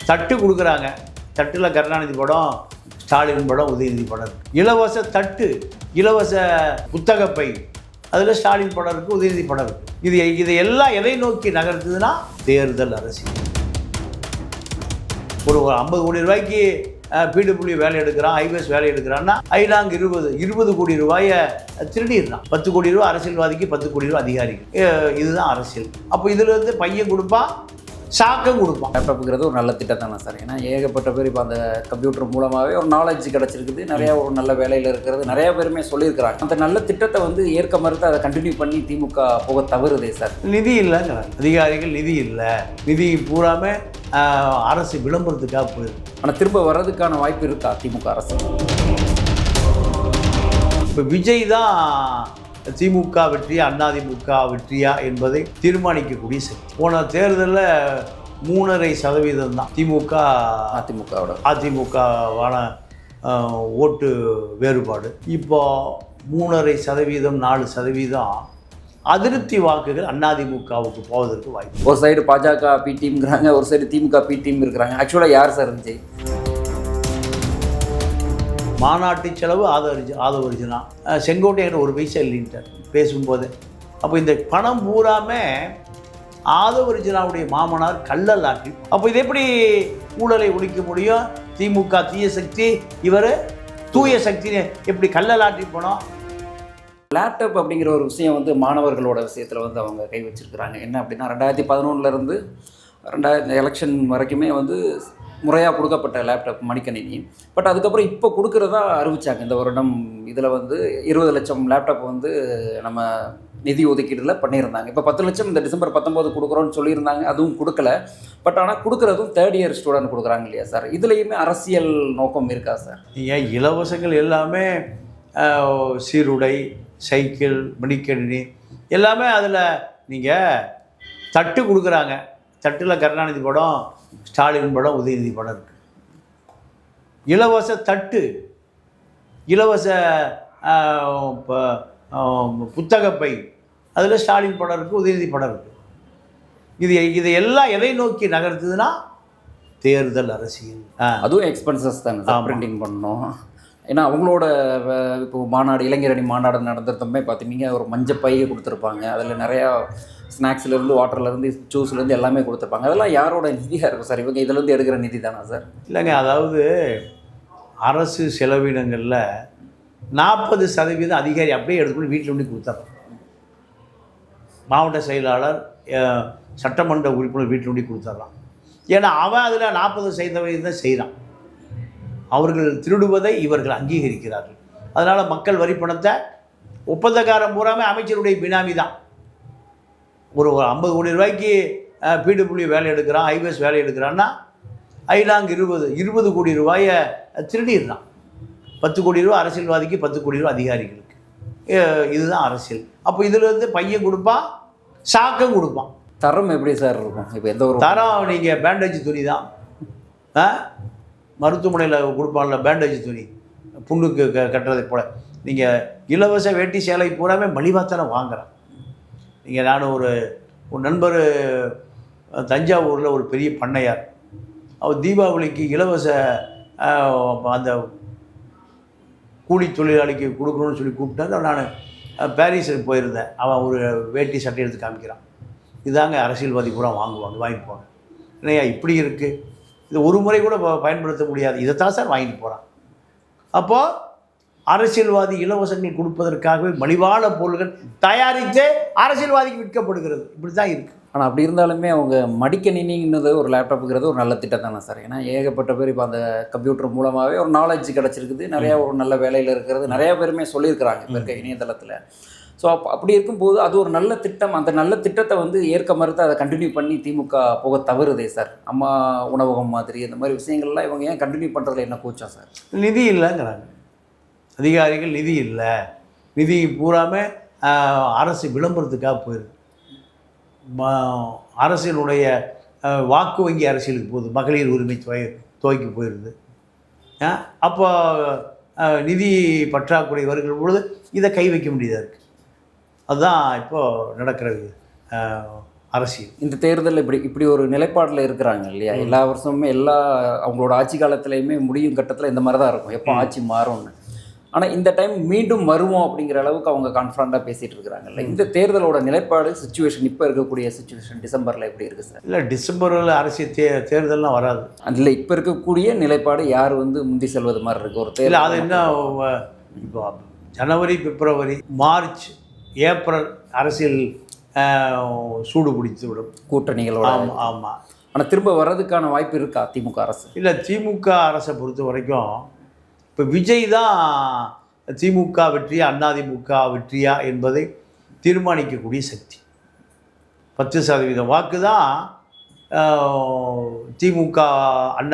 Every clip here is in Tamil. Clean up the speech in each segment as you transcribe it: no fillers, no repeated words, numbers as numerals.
தட்டு கொடுக்குறாங்க. தட்டில் கருணாநிதி படம், ஸ்டாலின் படம், உதயநிதி படம் இருக்குது. இலவச தட்டு, இலவச புத்தகப்பை, அதில் ஸ்டாலின் படம் இருக்குது, உதயநிதி படம் இருக்குது. இது எல்லாம் எதை நோக்கி நகர்த்துதுன்னா தேர்தல் அரசியல். ஒரு 50 கோடி ரூபாய்க்கு பிடபிள்யூ வேலை எடுக்கிறான், ஹைவேஸ் வேலை எடுக்கிறான்னா ஐநாங்க 20 கோடி ரூபாயை திருடிடுறான். 10 கோடி ரூபா அரசியல்வாதிக்கு, 10 கோடி ரூபா அதிகாரிக்கு. இதுதான் அரசியல். அப்போ இதில் வந்து பையன் கொடுப்பான், சாக்கம் கொடுப்பான். லேப்டாப்புங்கிறது ஒரு நல்ல திட்டம் தானே சார். ஏன்னா ஏகப்பட்ட பேர் இப்போ அந்த கம்ப்யூட்டர் மூலமாகவே ஒரு நாலேஜ் கிடச்சிருக்குது, நிறையா ஒரு நல்ல வேலையில் இருக்கிறது நிறையா பேருமே சொல்லியிருக்கிறாங்க. அந்த நல்ல திட்டத்தை வந்து ஏற்க மறுத்து அதை கண்டினியூ பண்ணி திமுக போக தவறுதே சார். நிதி இல்லைங்கிறாங்க அதிகாரிகள், நிதி இல்லை, நிதி பூராமல் அரசு விளம்பரத்துக்காக போயிருக்கு. ஆனால் திரும்ப வர்றதுக்கான வாய்ப்பு இருக்கா திமுக அரசு? இப்போ விஜய் தான் திமுக வெற்றியா அதிமுக வெற்றியா என்பதை தீர்மானிக்கக்கூடிய சக்தி. போன தேர்தலில் 3.5% தான் அதிமுகவான ஓட்டு வேறுபாடு. இப்போ 3.5%, 4% அதிருப்தி வாக்குகள் அதிமுகவுக்கு போவதற்கு வாய்ப்பு. ஒரு சைடு பாஜக பி டீம்ங்கிறாங்க, ஒரு சைடு திமுக பி டீம் இருக்கிறாங்க. ஆக்சுவலாக யார் சார் இருந்துச்சு? மாநாட்டு செலவு ஆதவரிஜினா, செங்கோட்டையன் ஒரு பைசா இல்லைன்ட்டார் பேசும்போது. அப்போ இந்த பணம் பூராமல் ஆதவரிஜினாவுடைய மாமனார் கள்ளல் ஆற்றி. அப்போ இது எப்படி ஊழலை ஒழிக்க முடியும்? திமுக தீய சக்தி, இவர் தூய சக்தின்னு எப்படி கள்ளல் ஆற்றி போனோம்? லேப்டாப் அப்படிங்கிற ஒரு விஷயம் வந்து மாணவர்களோட விஷயத்தில் வந்து அவங்க கை வச்சிருக்கிறாங்க. என்ன அப்படின்னா 2011 எலெக்ஷன் வரைக்குமே வந்து முறையாக கொடுக்கப்பட்ட லேப்டாப் மடிக்கணினி. பட் அதுக்கப்புறம் இப்போ கொடுக்குறதா அறிவித்தாங்க. இந்த வருடம் இதில் வந்து 20 லட்சம் லேப்டாப் வந்து நம்ம நிதி ஒதுக்கீடில் பண்ணியிருந்தாங்க. இப்போ 10 லட்சம் இந்த டிசம்பர் 19 கொடுக்குறோன்னு சொல்லியிருந்தாங்க. அதுவும் கொடுக்கல. பட் ஆனால் கொடுக்குறதும் 3rd இயர் ஸ்டூடெண்ட் கொடுக்குறாங்க இல்லையா சார்? இதுலேயுமே அரசியல் நோக்கம் இருக்கா சார்? நீங்கள் இலவசங்கள் எல்லாமே சீருடை, சைக்கிள், மடிக்கணினி எல்லாமே அதில் நீங்கள் தட்டு கொடுக்குறாங்க. தட்டில் கருணாநிதி படம், ஸ்டாலின் படம், உதயநிதி படம் இருக்குது. இலவச தட்டு, இலவச புத்தகப்பை, அதில் ஸ்டாலின் படம் இருக்குது, உதயநிதி படம் இருக்குது. இது எல்லாம் எதை நோக்கி நகர்த்துதுன்னா தேர்தல் அரசியல். அதுவும் எக்ஸ்பென்சஸ் தானே, பிரிண்டிங் பண்ணணும். ஏன்னா அவங்களோட இப்போ மாநாடு, இளைஞரணி மாநாடு நடந்துருந்தமே பார்த்தீங்கன்னா ஒரு மஞ்சள் பையை கொடுத்துருப்பாங்க. அதில் நிறையா ஸ்நாக்ஸ்லேருந்து, வாட்டர்லேருந்து, ஜூஸ்லேருந்து எல்லாமே கொடுத்துருப்பாங்க. அதெல்லாம் யாரோட நிதியாக இருக்கும் சார்? இவங்க இதிலேருந்து எடுக்கிற நிதி தானா சார்? இல்லைங்க, அதாவது அரசு செலவினங்களில் 40% அதிகாரி அப்படியே எடுத்துக்கொண்டு வீட்டில் கொண்டு கொடுத்தாங்க. மாவட்ட செயலாளர், சட்டமன்ற உறுப்பினர் வீட்டில் கொண்டு கொடுத்துட்றான். ஏன்னா அவன் அதில் 40% தான் செய்கிறான். அவர்கள் திருடுவதை இவர்கள் அங்கீகரிக்கிறார்கள். அதனால் மக்கள் வரி பணத்தை ஒப்பந்தக்காரன் பூராமே அமைச்சருடைய பினாமி தான். ஒரு 50 கோடி ரூபாய்க்கு பிடபிள்யூ வேலை எடுக்கிறான், ஹைவேஸ் வேலை எடுக்கிறான்னா ஐநாங்க 20 கோடி ரூபாயை திருடிடுறான். 10 கோடி ரூபா அரசியல்வாதிக்கு, 10 கோடி ரூபா அதிகாரிகளுக்கு. இதுதான் அரசியல். அப்போ இதில் வந்து பையன் கொடுப்பான், சாக்கம் கொடுப்பான். தரம் எப்படி சார் இருக்கும்? இப்போ எந்த ஒரு தரம், நீங்கள் பேண்டேஜ் துணி தான் மருத்துவமனையில் கொடுப்பான்ல, பேண்டேஜ் துணி புண்ணுக்கு கட்டுறதை போல். நீங்கள் இலவச வேட்டி சேலை பூராமே மலிவாத்தான வாங்குகிறேன். நீங்கள் நான் ஒரு நண்பர் தஞ்சாவூரில் ஒரு பெரிய பண்ணையார், அவர் தீபாவளிக்கு இலவச அந்த கூலி தொழிலாளிக்கு கொடுக்கணும்னு சொல்லி கூப்பிட்டாரு. நான் பாரிஸுக்கு போயிருந்தேன். அவன் ஒரு வேட்டி சட்டை எடுத்து காமிக்கிறான். இதாங்க அரசியல்வாதி பூரா வாங்கிட்டு போங்க. இல்லையா இப்படி இருக்குது, இது ஒரு முறை கூட பயன்படுத்த முடியாது, இதைத்தான் சார் வாங்கிட்டு போகிறான். அப்போது அரசியல்வாதி இலவசங்கள் கொடுப்பதற்காகவே மலிவான பொருள்கள் தயாரித்து அரசியல்வாதிக்கு விற்கப்படுகிறது. இப்படி தான் இருக்குது. ஆனால் அப்படி இருந்தாலுமே அவங்க மடிக்கணினிங்கிறது ஒரு லேப்டாப்புங்கிறது ஒரு நல்ல திட்டம் தானே சார். ஏன்னா ஏகப்பட்ட பேர் இப்போ அந்த கம்ப்யூட்டர் மூலமாகவே ஒரு நாலேஜ் கிடச்சிருக்குது, நிறையா ஒரு நல்ல வேலையில் இருக்கிறது நிறையா பேருமே சொல்லியிருக்கிறாங்க இப்போ இருக்க இணையதளத்தில். ஸோ அப்படி இருக்கும்போது அது ஒரு நல்ல திட்டம். அந்த நல்ல திட்டத்தை வந்து ஏற்க மறுத்து அதை கண்டினியூ பண்ணி திமுக போக தவறுதே சார். அம்மா உணவகம் மாதிரி இந்த மாதிரி விஷயங்கள்லாம் இவங்க ஏன் கண்டினியூ பண்ணுறதுல என்ன கூச்சம் சார்? நிதி இல்லைங்கிறாங்க அதிகாரிகள், நிதி இல்லை, நிதி பூராமல் அரசு விளம்பரத்துக்காக போயிருக்கு. அரசினுடைய வாக்கு வங்கி அரசியலுக்கு போகுது, மகளிர் உரிமை துவைக்கு போயிடுது. அப்போ நிதி பற்றாக்குறை வருகிற பொழுது இதை கை வைக்க முடியாதா இருக்குது. அதுதான் இப்போது நடக்கிற அரசியல். இந்த தேர்தலில் இப்படி ஒரு நிலைப்பாடில் இருக்கிறாங்க இல்லையா? எல்லா வருஷமுமே அவங்களோட ஆட்சி காலத்துலேயுமே முடியும் கட்டத்தில் இந்த மாதிரி தான் இருக்கும், எப்போ ஆட்சி மாறும்னு. ஆனால் இந்த டைம் மீண்டும் வருவோம் அப்படிங்கிற அளவுக்கு அவங்க கான்ஃபிடண்ட்டாக பேசிகிட்டு இருக்கிறாங்கல்ல. இந்த தேர்தலோட நிலைப்பாடு சுச்சுவேஷன், இப்போ இருக்கக்கூடிய சுச்சுவேஷன் டிசம்பரில் எப்படி இருக்குது சார்? இல்லை, டிசம்பரில் அரசியல் தேர்தல்லாம் வராது. அதில் இப்போ இருக்கக்கூடிய நிலைப்பாடு யார் முந்தி செல்வது மாதிரி இருக்குது ஒரு தேர்தல்? அது என்ன, இப்போ ஜனவரி, பிப்ரவரி, மார்ச், ஏப்ரல் அரசியல் சூடு பிடித்து விடும் கூட்டணிகளோட. ஆமாம். ஆனால் திரும்ப வர்றதுக்கான வாய்ப்பு இருக்கா திமுக அரசு? இல்லை, திமுக அரசை பொறுத்த வரைக்கும் இப்போ விஜய் தான் திமுக வெற்றியா அதிமுக வெற்றியா என்பதை தீர்மானிக்கக்கூடிய சக்தி. 10% வாக்கு தான் திமுக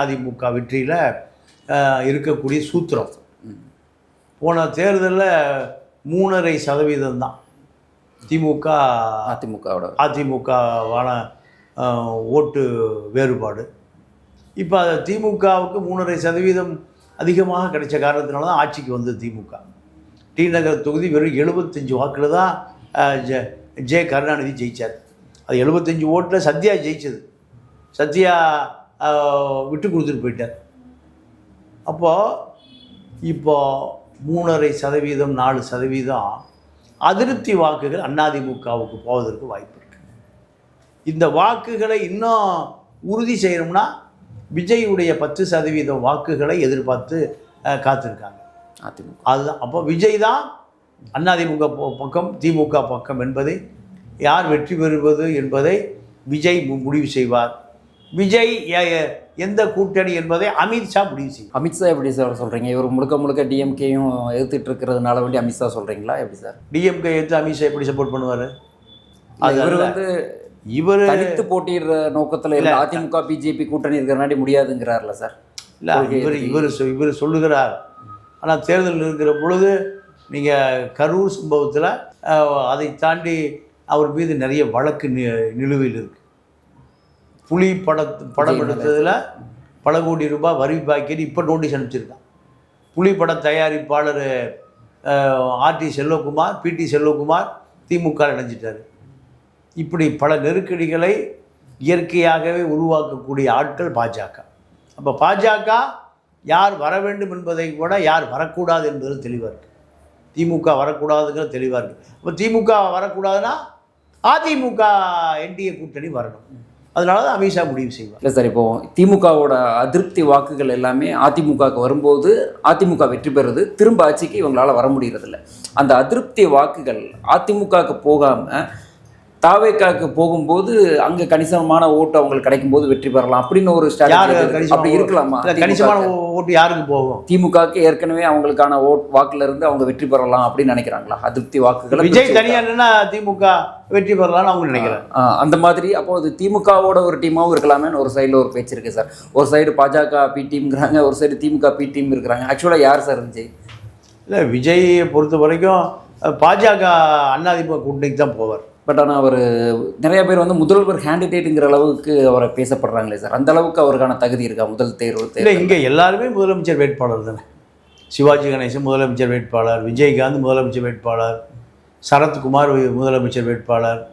அதிமுக வெற்றியில் இருக்கக்கூடிய சூத்திரம். போன தேர்தலில் 3.5% தான் திமுக அதிமுகவான ஓட்டு வேறுபாடு. இப்போ திமுகவுக்கு 3.5% அதிகமாக கிடைச்ச காரணத்தினால தான் ஆட்சிக்கு வந்தது திமுக. டி நகர் தொகுதி வெறும் 75 வாக்கில் தான் ஜெ கருணாநிதி ஜெயித்தார். அது 75 ஓட்டில் சத்யா ஜெயிச்சது. சத்யா விட்டு கொடுத்துட்டு போயிட்டார். இப்போ 3.5%, 4% அதிருப்தி வாக்குகள் அதிமுகவுக்கு போவதற்கு வாய்ப்பு இருக்குது. இந்த வாக்குகளை இன்னும் உறுதி செய்யணும்னா விஜயுடைய 10% வாக்குகளை எதிர்பார்த்து காத்திருக்காங்க அதிமுக. அதுதான். அப்போ விஜய் தான் அதிமுக பக்கம், திமுக பக்கம் என்பதை, யார் வெற்றி பெறுவது என்பதை விஜய் முடிவு செய்வார். விஜய் எந்த கூட்டணி என்பதை அமித்ஷா முடிவு செய்வார். அமித்ஷா எப்படி சார் சொல்கிறீங்க? இவர் முழுக்க டிஎம்கேயும் எதிர்த்துட்டு இருக்கிறதுனால வேண்டி அமித்ஷா சொல்கிறீங்களா? எப்படி சார் டிஎம்கே எடுத்து அமித்ஷா எப்படி சப்போர்ட் பண்ணுவார்? அது இவர் தனித்து போட்டிடுற நோக்கத்தில் இல்லை, அதிமுக பிஜேபி கூட்டணி இருக்கிறனாடி முடியாதுங்கிறார்ல சார். இல்லை, இவர் சொல்லுகிறார். ஆனால் தேர்தல் இருக்கிற பொழுது நீங்கள் கரூர் சம்பவத்தில் அதை தாண்டி அவர் மீது நிறைய வழக்கு நிலுவையில் இருக்குது. புலி படம் எடுத்ததில் பல கோடி ரூபாய் வரி பாக்கிட்டு இப்போ நோட்டீஸ் அனுப்பிச்சிருக்கான். புலி பட தயாரிப்பாளர் ஆர்டி செல்வகுமார், பிடி செல்வகுமார் திமுக இணைஞ்சிட்டார். இப்படி பல நெருக்கடிகளை இயற்கையாகவே உருவாக்கக்கூடிய ஆட்கள் பாஜக. அப்போ பாஜக யார் வர வேண்டும் என்பதை கூட யார் வரக்கூடாது என்பது தெளிவாக இருக்குது. திமுக வரக்கூடாதுங்கிற தெளிவாக இருக்குது. இப்போ திமுக வரக்கூடாதுன்னா அதிமுக என்டிஏ கூட்டணி வரணும். அதனால தான் அமித்ஷா முடிவு செய்வார். இல்லை சார், இப்போது திமுகவோட அதிருப்தி வாக்குகள் எல்லாமே அதிமுகவுக்கு வரும்போது அதிமுக வெற்றி பெறுது, திரும்ப ஆட்சிக்கு இவங்களால் வர முடியறதில்ல. அந்த அதிருப்தி வாக்குகள் அதிமுகவுக்கு போகாமல் தாவேக்காவுக்கு போகும்போது அங்கே கணிசமான ஓட்டு அவங்களுக்கு கிடைக்கும் போது வெற்றி பெறலாம் அப்படின்னு ஒரு அப்படி இருக்கலாமா? கணிசமான ஓட்டு யாருக்கு போகும்? திமுகவுக்கு ஏற்கனவே அவங்களுக்கான வாக்குல இருந்து அவங்க வெற்றி பெறலாம் அப்படின்னு நினைக்கிறாங்களா? அதிருப்தி வாக்குகள் விஜய் தனியா திமுக வெற்றி பெறலாம்னு அவங்க நினைக்கிறாங்க. அந்த மாதிரி அப்போ அது திமுகவோட ஒரு டீமாவும் இருக்கலாமேன்னு ஒரு சைடில் ஒரு பேச்சு இருக்கு சார். ஒரு சைடு பாஜக பி டீம்ங்கிறாங்க, ஒரு சைடு திமுக பி டீம் இருக்கிறாங்க. ஆக்சுவலாக யார் சார் விஜய்? இல்லை, விஜயை பொறுத்த வரைக்கும் பாஜக அதிமுக கூட்டணிக்கு தான் போவார். பட் ஆனால் அவர் நிறைய பேர் முதல்வர் கேண்டிடேட்டுங்கிற அளவுக்கு அவரை பேசப்படுறாங்களே சார். அந்த அளவுக்கு அவருக்கான தகுதி இருக்கா முதல் தேர்வு? இல்லை, இங்கே எல்லாருமே முதலமைச்சர் வேட்பாளர் தானே. சிவாஜி கணேசன் முதலமைச்சர் வேட்பாளர், விஜயகாந்த் முதலமைச்சர் வேட்பாளர், சரத்குமார் முதலமைச்சர் வேட்பாளர்,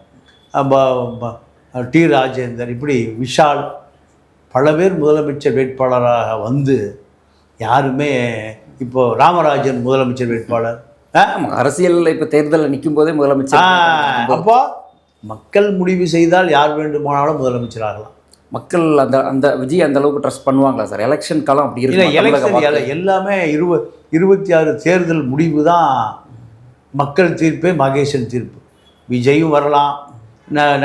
டி ராஜேந்தர், இப்படி விஷால், பல பேர் முதலமைச்சர் வேட்பாளராக வந்து யாருமே இப்போது ராமராஜன் முதலமைச்சர் வேட்பாளர். அரசியல் இப்போ தேர்தலில் நிற்கும் போதே முதலமைச்சர். அப்போ மக்கள் முடிவு செய்தால் யார் வேண்டுமானாலும் முதலமைச்சர் ஆகலாம். மக்கள் அந்த விஜய் அந்த அளவுக்கு ட்ரஸ்ட் பண்ணுவாங்களா சார்? எலெக்ஷன் காலம் அப்படி இருக்கு. எலெக்ஷன் எல்லாமே 26 தேர்தல் முடிவு தான் மக்கள் தீர்ப்பே மகேசன் தீர்ப்பு. விஜயும் வரலாம்,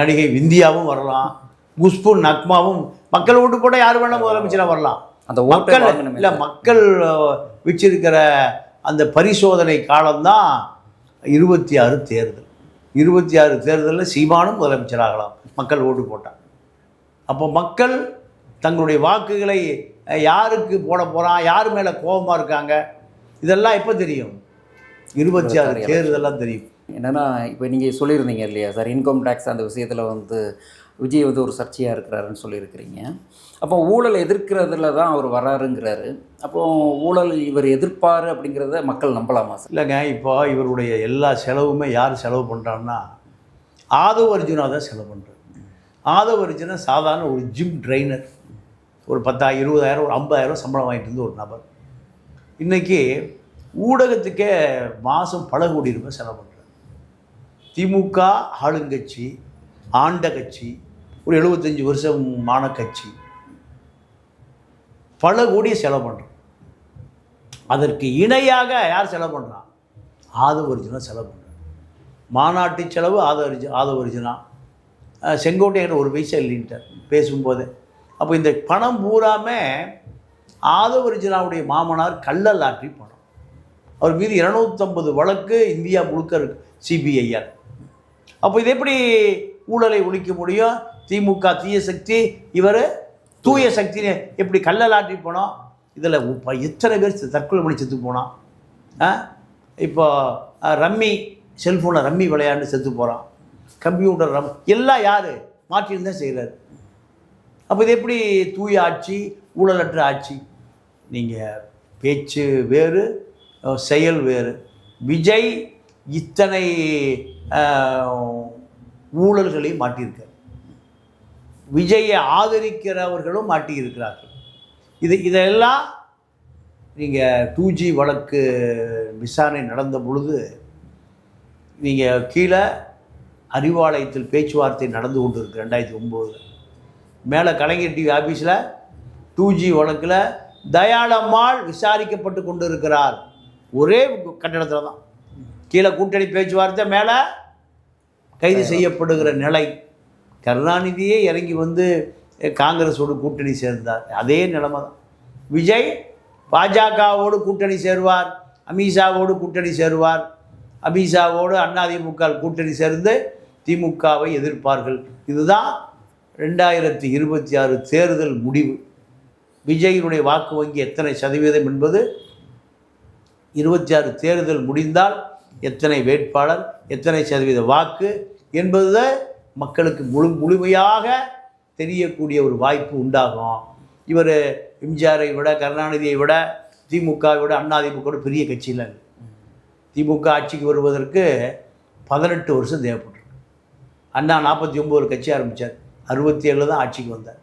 நடிகை விந்தியாவும் வரலாம், குஷ்பு நக்மாவும் மக்கள் ஓட்டு போட்டால் யார் வேணால் முதலமைச்சராக வரலாம். அந்த மக்கள் இல்லை, மக்கள் வச்சிருக்கிற அந்த பரிசோதனை காலம்தான் 26 தேர்தல். 26 தேர்தலில் சீமானும் முதலமைச்சராகலாம் மக்கள் ஓட்டு போட்டாங்க. அப்போ மக்கள் தங்களுடைய வாக்குகளை யாருக்கு போட போகிறான், யார் மேலே கோபமாக இருக்காங்க, இதெல்லாம் எப்போ தெரியும்? 26 தேர்தலாம் தெரியும். என்னென்னா இப்போ நீங்கள் சொல்லியிருந்தீங்க இல்லையா சார், இன்கம் டேக்ஸ் அந்த விஷயத்தில் விஜய் ஒரு சர்ச்சையாக இருக்கிறாருன்னு சொல்லியிருக்கிறீங்க. அப்போ ஊழல் எதிர்க்கிறதுல தான் அவர் வராருங்கிறாரு. அப்போ ஊழல் இவர் எதிர்ப்பார் அப்படிங்கிறத மக்கள் நம்பலாமா சார்? இல்லைங்க, இப்போ இவருடைய எல்லா செலவுமே யார் செலவு பண்ணுறான்னா ஆதவ அர்ஜுனா தான் செலவு பண்ணுறாரு. ஆதவ அர்ஜுனன் சாதாரண ஒரு ஜிம் ட்ரைனர், ஒரு 10,000 20,000 ஒரு 50,000 சம்பளம் வாங்கிட்டு இருந்த ஒரு நபர் இன்றைக்கி ஊடகத்துக்கே மாதம் பல கோடி ரூபாய் செலவு பண்ணுறார். திமுக ஆளுங்கட்சி, ஆண்ட கட்சி, ஒரு 75 வருஷமான கட்சி, பல கோடியை செலவு பண்ணுறோம். அதற்கு இணையாக யார் செலவு பண்ணுறான்? ஆதவ அர்ஜுனா செலவு பண்ணுறான். மாநாட்டு செலவு ஆதவ அர்ஜுனா. செங்கோட்டையன் ஒரு பைசா இல்லைன்ட்டார் பேசும்போது. அப்போ இந்த பணம் பூராமே ஆதவ அர்ஜுனாவுடைய மாமனார் கள்ளலாற்றி பணம். அவர் மீது 250 வழக்கு இந்தியா முழுக்க இருக்கு சிபிஐஆர். அப்போ இது எப்படி ஊழலை ஒழிக்க முடியும்? திமுக தீய சக்தி, இவர் தூய சக்தி, எப்படி கள்ளலாற்றி போனோம்? இதில் எத்தனை பேர் தற்கொலை பண்ணி செத்து போனான்? இப்போ ரம்மி, செல்ஃபோனில் ரம்மி விளையாண்டு செத்து போகிறான். கம்ப்யூட்டர் எல்லாம் யார் மாற்றின்னு தான் செய்கிறார். அப்போ இது எப்படி தூய ஆட்சி, ஊழலற்ற ஆட்சி? நீங்கள் பேச்சு வேறு, செயல் வேறு. விஜய் இத்தனை ஊழல்களையும் மாட்டியிருக்கார். விஜயை ஆதரிக்கிறவர்களும் மாட்டியிருக்கிறார்கள். இதெல்லாம் நீங்கள் 2G வழக்கு விசாரணை நடந்த பொழுது நீங்கள் கீழே அறிவாலயத்தில் பேச்சுவார்த்தை நடந்து கொண்டு இருக்கு 2009. மேலே கலைஞர் டிவி ஆஃபீஸில் 2G வழக்கில் தயாளம்மாள் விசாரிக்கப்பட்டு கொண்டு இருக்கிறார். ஒரே கட்டடத்தில் தான். கீழே கூட்டணி பேச்சுவார்த்தை, மேலே கைது செய்யப்படுகிற நிலை. கருணாநிதியே இறங்கி வந்து காங்கிரஸோடு கூட்டணி சேர்ந்தார். அதே நிலைமை தான். விஜய் பாஜகவோடு கூட்டணி சேருவார், அமித்ஷாவோடு கூட்டணி சேருவார், அமித்ஷாவோடு அதிமுக கூட்டணி சேர்ந்து திமுகவை எதிர்ப்பார்கள். இதுதான் 2026 தேர்தல் முடிவு. விஜயினுடைய வாக்கு வங்கி எத்தனை சதவீதம் என்பது 26 தேர்தல் முடிந்தால் எத்தனை வேட்பாளர், எத்தனை சதவீத வாக்கு என்பது மக்களுக்கு முழுமையாக தெரியக்கூடிய ஒரு வாய்ப்பு உண்டாகும். இவர் எம்ஜிஆரை விட, கருணாநிதியை விட, திமுகவை விட, அதிமுக பெரிய கட்சியில் திமுக ஆட்சிக்கு வருவதற்கு 18 வருஷம் தேவைப்பட்டிருக்கு. அண்ணா 49 கட்சி ஆரம்பித்தார், 67 தான் ஆட்சிக்கு வந்தார்.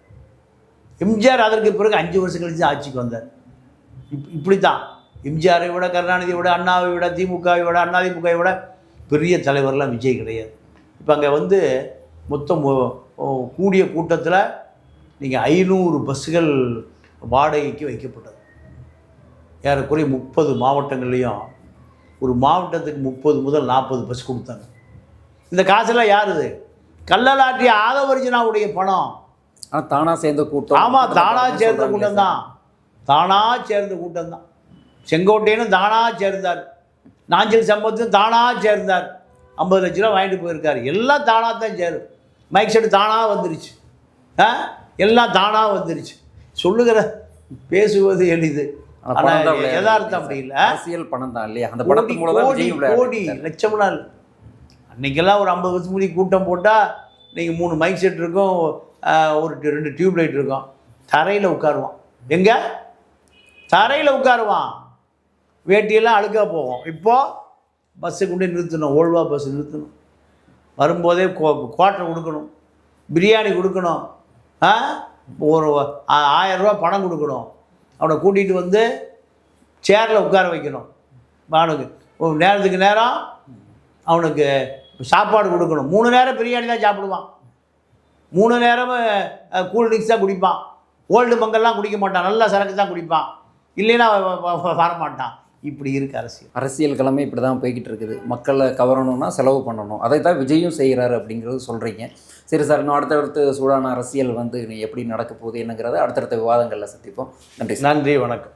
எம்ஜிஆர் அதற்கு பிறகு 5 வருஷம் கழித்து ஆட்சிக்கு வந்தார். இப்படி தான் எம்ஜிஆரை விட, கருணாநிதியை விட, அண்ணாவை விட, திமுகவை விட, அதிமுகவை விட பெரிய தலைவர்லாம் விஜய் கிடையாது. இப்போ அங்கே வந்து மொத்தம் கூடிய கூட்டத்தில் நீங்கள் 500 பஸ்ஸுகள் வாடகைக்கு வைக்கப்பட்டது. ஏறக்குறைய 30 மாவட்டங்கள்லேயும் ஒரு மாவட்டத்துக்கு 30 முதல் 40 பஸ் கொடுத்தாங்க. இந்த காசெல்லாம் யாருது? கள்ளலாற்றிய ஆதவ அர்ஜுனாவுடைய பணம். ஆனால் தானாக சேர்ந்த கூட்டம். ஆமாம், தானாக சேர்ந்த கூட்டம் தான். தானாக சேர்ந்த கூட்டம் தான். செங்கோட்டையனும் தானாக சேர்ந்தார், நாஞ்சில் சம்பத்தும் தானாக சேர்ந்தார், 50 லட்ச ரூபா வாங்கிட்டு போயிருக்காரு. எல்லாம் தானாக தான் சேரும். மைக் செட்டு தானாக வந்துருச்சு, எல்லாம் தானாக வந்துருச்சு. சொல்லுகிற பேசுவது எளிது, ஆனால் யதார்த்தம் அப்படி இல்லை. அரசியல் பணம் தான் இல்லையா? அந்த பணத்து மூலம் கோடி லட்சம்லாம் இல்லை. அன்றைக்கெல்லாம் ஒரு 50 வருஷம் முடி கூட்டம் போட்டால் நீங்கள் 3 மைக் செட் இருக்கும், ஒரு 2 டியூப் லைட் இருக்கும். தரையில் உட்காருவான். எங்கே? தரையில் உட்காருவான். வேட்டியெல்லாம் அழுக்காக போகும். இப்போது பஸ்ஸு கொண்டு நிறுத்தணும், ஓல்வா பஸ் நிறுத்தணும். வரும்போதே குவார்ட்டர் கொடுக்கணும், பிரியாணி கொடுக்கணும், ஒரு 1000 ரூபா பணம் கொடுக்கணும். அவனை கூட்டிகிட்டு வந்து சேரில் உட்கார வைக்கணும். அவனுக்கு ஒரு நேரத்துக்கு நேரம் அவனுக்கு சாப்பாடு கொடுக்கணும். 3 நேரம் பிரியாணி தான் சாப்பிடுவான், 3 நேரமும் கூல்ட்ரிங்க்ஸ் தான் குடிப்பான். ஓல்டு மங்கல்லாம் குடிக்க மாட்டான், நல்லா சரக்கு தான் குடிப்பான், இல்லைன்னா வரமாட்டான். இப்படி இருக்குது அரசியல். அரசியல் கிழமை இப்படி தான் போய்கிட்டு இருக்குது. மக்களை கவரணும்னா செலவு பண்ணணும், அதை தான் விஜயும் செய்கிறாரு அப்படிங்கிறது சொல்கிறீங்க. சரி சார், இன்னும் அடுத்தடுத்து சூடான அரசியல் வந்து எப்படி நடக்க போகுது என்னங்கிறத அடுத்தடுத்த விவாதங்களில் சந்திப்போம். நன்றி. நன்றி, வணக்கம்.